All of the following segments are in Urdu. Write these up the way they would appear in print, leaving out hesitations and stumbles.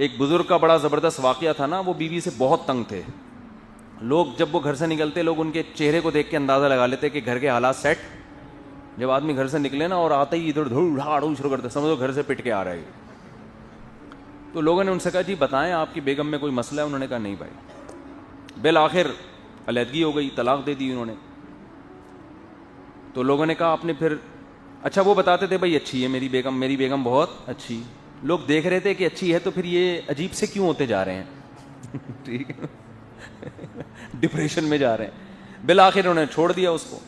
ایک بزرگ کا بڑا زبردست واقعہ تھا نا, وہ بیوی سے بہت تنگ تھے. لوگ جب وہ گھر سے نکلتے, لوگ ان کے چہرے کو دیکھ کے اندازہ لگا لیتے کہ گھر کے حالات سیٹ. جب آدمی گھر سے نکلے نا اور آتے ہی ادھر دھوڑ شروع کرتے, سمجھو گھر سے پٹ کے آ رہا ہے. تو لوگوں نے ان سے کہا جی بتائیں آپ کی بیگم میں کوئی مسئلہ ہے؟ انہوں نے کہا نہیں بھائی. بالآخر علیحدگی ہو گئی, طلاق دے دی انہوں نے. تو لوگوں نے کہا آپ نے پھر, اچھا وہ بتاتے تھے بھائی اچھی ہے میری بیگم بہت اچھی. لوگ دیکھ رہے تھے کہ اچھی ہے تو پھر یہ عجیب سے کیوں ہوتے جا رہے ہیں, ٹھیک ہے, ڈپریشن میں جا رہے ہیں. بالآخر انہوں نے چھوڑ دیا اس کو.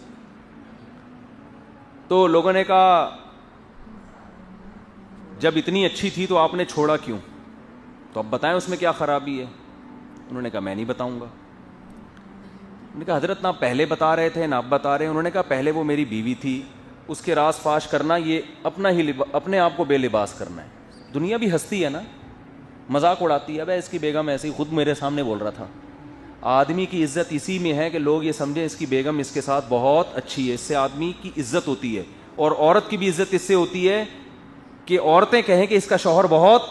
تو لوگوں نے کہا جب اتنی اچھی تھی تو آپ نے چھوڑا کیوں؟ تو اب بتائیں اس میں کیا خرابی ہے؟ انہوں نے کہا میں نہیں بتاؤں گا. انہوں نے کہا حضرت نہ پہلے بتا رہے تھے نہ اب بتا رہے ہیں. انہوں نے کہا پہلے وہ میری بیوی تھی, اس کے راز فاش کرنا یہ اپنے آپ کو بے لباس کرنا ہے. دنیا بھی ہنستی ہے نا, مذاق اڑاتی ہے. اب اس کی بیگم ایسی, خود میرے سامنے بول رہا تھا. آدمی کی عزت اسی میں ہے کہ لوگ یہ سمجھیں اس کی بیگم اس کے ساتھ بہت اچھی ہے, اس سے آدمی کی عزت ہوتی ہے. اور عورت کی بھی عزت اس سے ہوتی ہے کہ عورتیں کہیں کہ اس کا شوہر بہت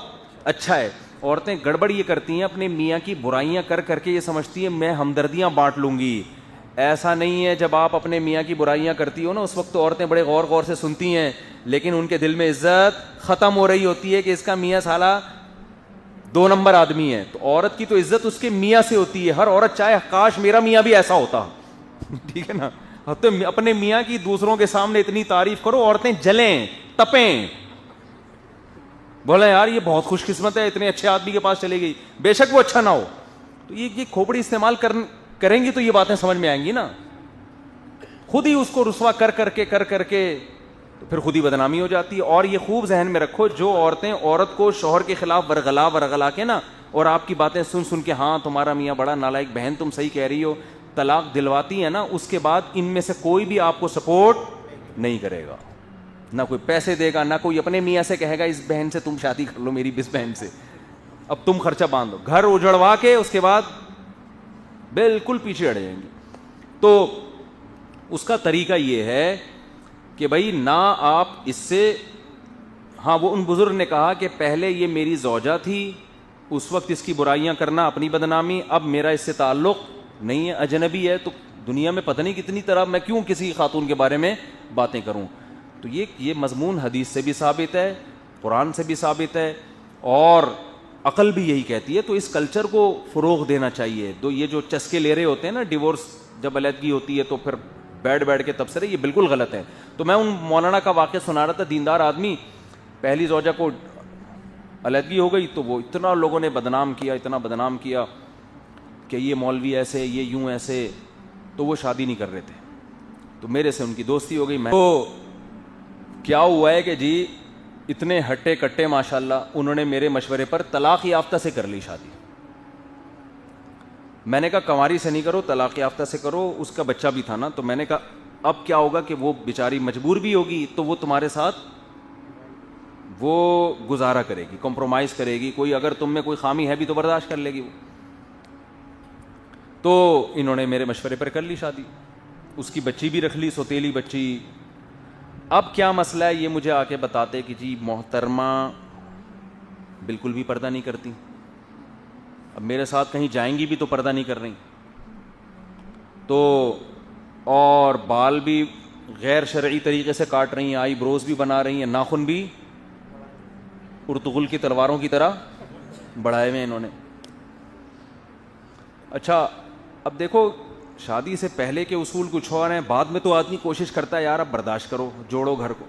اچھا ہے. عورتیں گڑبڑ یہ کرتی ہیں, اپنے میاں کی برائیاں کر کر کے یہ سمجھتی ہیں میں ہمدردیاں بانٹ لوں گی. ایسا نہیں ہے. جب آپ اپنے میاں کی برائیاں کرتی ہو نا, اس وقت تو عورتیں بڑے غور غور سے سنتی ہیں, لیکن ان کے دل میں عزت ختم ہو رہی ہوتی ہے کہ اس کا میاں سالہ 2 نمبر آدمی ہے. تو عورت کی تو عزت اس کے میاں سے ہوتی ہے. ہر عورت چاہے کاش میرا میاں بھی ایسا ہوتا, ٹھیک ہے نا. تو اپنے میاں کی دوسروں کے سامنے اتنی تعریف کرو, عورتیں جلیں تپیں, بولیں یار یہ بہت خوش قسمت ہے, اتنے اچھے آدمی کے پاس چلے گئی, بے شک وہ اچھا نہ ہو. تو یہ کھوپڑی استعمال کریں گی تو یہ باتیں سمجھ میں آئیں گی نا. خود ہی اس کو رسوا کر کر کے تو پھر خود ہی بدنامی ہو جاتی ہے. اور یہ خوب ذہن میں رکھو, جو عورتیں عورت کو شوہر کے خلاف ورغلا کے نا, اور آپ کی باتیں سن کے ہاں تمہارا میاں بڑا نالائق, بہن تم صحیح کہہ رہی ہو, طلاق دلواتی ہے نا, اس کے بعد ان میں سے کوئی بھی آپ کو سپورٹ نہیں کرے گا, نہ کوئی پیسے دے گا, نہ کوئی اپنے میاں سے کہے گا اس بہن سے تم شادی کر لو, میری اس بہن سے, اب تم خرچہ باندھو. گھر اجڑوا کے اس کے بعد بالکل پیچھے ہٹ جائیں گے. تو اس کا طریقہ یہ ہے کہ بھائی نہ آپ اس سے, ہاں وہ ان بزرگ نے کہا کہ پہلے یہ میری زوجہ تھی, اس وقت اس کی برائیاں کرنا اپنی بدنامی, اب میرا اس سے تعلق نہیں ہے, اجنبی ہے. تو دنیا میں پتہ نہیں کتنی طرح, میں کیوں کسی خاتون کے بارے میں باتیں کروں. تو یہ مضمون حدیث سے بھی ثابت ہے, قرآن سے بھی ثابت ہے, اور عقل بھی یہی کہتی ہے. تو اس کلچر کو فروغ دینا چاہیے. تو یہ جو چسکے لے رہے ہوتے ہیں نا, ڈیورس جب علیحدگی ہوتی ہے تو پھر بیٹھ کے تبصرے, یہ بالکل غلط ہے. تو میں ان مولانا کا واقعہ سنا رہا تھا, دیندار آدمی, پہلی زوجہ کو علیحدگی ہو گئی تو وہ اتنا لوگوں نے بدنام کیا کہ یہ مولوی ایسے, یہ یوں ایسے, تو وہ شادی نہیں کر رہے تھے. تو میرے سے ان کی دوستی ہو گئی. میں تو کیا ہوا ہے کہ جی اتنے ہٹے کٹے ماشاءاللہ, انہوں نے میرے مشورے پر طلاق یافتہ سے کر لی شادی. میں نے کہا کنواری سے نہیں کرو, طلاق یافتہ سے کرو. اس کا بچہ بھی تھا نا, تو میں نے کہا اب کیا ہوگا کہ وہ بیچاری مجبور بھی ہوگی, تو وہ تمہارے ساتھ وہ گزارا کرے گی, کمپرومائز کرے گی, کوئی اگر تم میں کوئی خامی ہے بھی تو برداشت کر لے گی وہ. تو انہوں نے میرے مشورے پر کر لی شادی. اس کی بچی بھی رکھ لی, سوتیلی بچی. اب کیا مسئلہ ہے یہ مجھے آ کے بتاتے کہ جی محترمہ بالکل بھی پردہ نہیں کرتی, اب میرے ساتھ کہیں جائیں گی بھی تو پردہ نہیں کر رہی, تو اور بال بھی غیر شرعی طریقے سے کاٹ رہی ہیں, آئی بروز بھی بنا رہی ہیں, ناخن بھی ارطغرل کی تلواروں کی طرح بڑھائے ہوئے انہوں نے. اچھا اب دیکھو, شادی سے پہلے کے اصول کچھ اور ہیں, بعد میں تو آدمی کوشش کرتا ہے یار اب برداشت کرو, جوڑو گھر کو.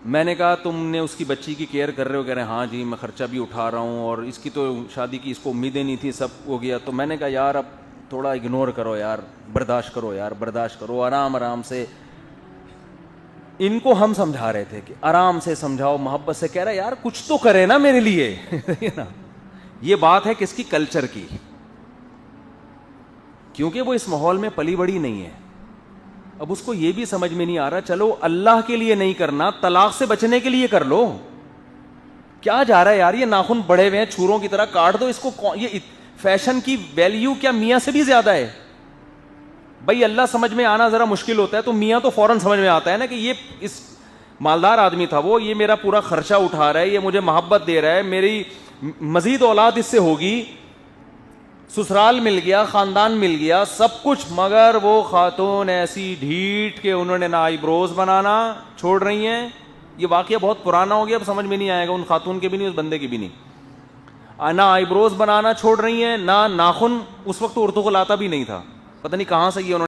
میں نے کہا تم نے اس کی بچی کی کیئر کر رہے ہو؟ کہہ رہے ہیں ہاں جی میں خرچہ بھی اٹھا رہا ہوں, اور اس کی تو شادی کی اس کو امیدیں نہیں تھی, سب ہو گیا. تو میں نے کہا یار اب تھوڑا اگنور کرو یار, برداشت کرو آرام سے. ان کو ہم سمجھا رہے تھے کہ آرام سے سمجھاؤ, محبت سے. کہہ رہا یار کچھ تو کرے نا میرے لیے. یہ بات ہے کس کی؟ کلچر کی, کیونکہ وہ اس ماحول میں پلی بڑی نہیں ہے. اب اس کو یہ بھی سمجھ میں نہیں آ رہا, چلو اللہ کے لیے نہیں کرنا, طلاق سے بچنے کے لیے کر لو. کیا جا رہا ہے یار, یہ ناخن بڑے ہوئے ہیں چھوروں کی طرح, کاٹ دو اس کو. یہ فیشن کی ویلیو کیا میاں سے بھی زیادہ ہے؟ بھائی اللہ سمجھ میں آنا ذرا مشکل ہوتا ہے, تو میاں تو فوراً سمجھ میں آتا ہے نا کہ یہ اس مالدار آدمی تھا وہ, یہ میرا پورا خرچہ اٹھا رہا ہے, یہ مجھے محبت دے رہا ہے, میری مزید اولاد اس سے ہوگی, سسرال مل گیا, خاندان مل گیا, سب کچھ, مگر وہ خاتون ایسی ڈھیٹ کہ انہوں نے نہ آئی بروز بنانا چھوڑ رہی ہیں. یہ واقعہ بہت پرانا ہو گیا, اب سمجھ میں نہیں آئے گا, ان خاتون کے بھی نہیں, اس بندے کی بھی نہیں. نہ آئی بروز بنانا چھوڑ رہی ہیں, نہ ناخن, اس وقت عورتوں کو لاتا بھی نہیں تھا, پتہ نہیں کہاں سے یہ انہوں نے